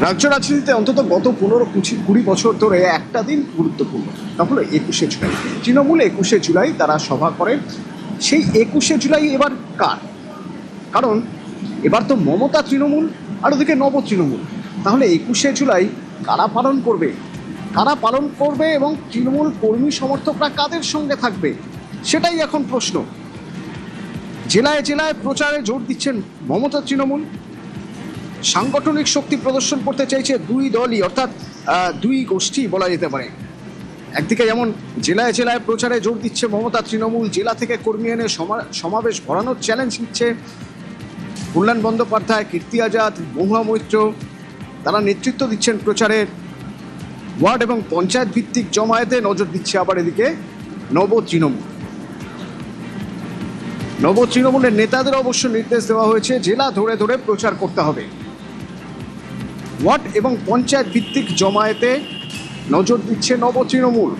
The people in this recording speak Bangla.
রাজ্য রাজনীতিতে অন্তত গত 15-20 বছর ধরে একটা দিন গুরুত্বপূর্ণ, তা হলো 21শে জুলাই। তৃণমূল 21শে জুলাই তারা সভা করেন। সেই 21শে জুলাই এবার কার? কারণ এবার তো মমতা তৃণমূল আর ওদিকে নব তৃণমূল। তাহলে 21শে জুলাই কারা পালন করবে? কারা পালন করবে এবং তৃণমূল কর্মী সমর্থকরা কাদের সঙ্গে থাকবে, সেটাই এখন প্রশ্ন। জেলায় জেলায় প্রচারে জোর দিচ্ছেন মমতা তৃণমূল। সাংগঠনিক শক্তি প্রদর্শন করতে চাইছে দুই দলই, অর্থাৎ দুই গোষ্ঠী বলা যেতে পারে। একদিকে যেমন জেলায় জেলায় প্রচারে জোর দিচ্ছে মমতা তৃণমূল, জেলা থেকে কর্মী এনে সমাবেশ ভরানোর চ্যালেঞ্জ নিচ্ছে কল্যাণ বন্দ্যোপাধ্যায়, কীর্তি আজাদ, মহুয়া মৈত্র। তারা নেতৃত্ব দিচ্ছেন প্রচারের। ওয়ার্ড এবং পঞ্চায়েত ভিত্তিক জমায়েতে নজর দিচ্ছে আবার এদিকে নব তৃণমূল। নব তৃণমূলের নেতাদের অবশ্য নির্দেশ দেওয়া হয়েছে জেলা ধরে ধরে প্রচার করতে হবে। ওয়ার্ড এবং পঞ্চায়েত ভিত্তিক জমায়েতে নজর দিচ্ছে নব তৃণমূল।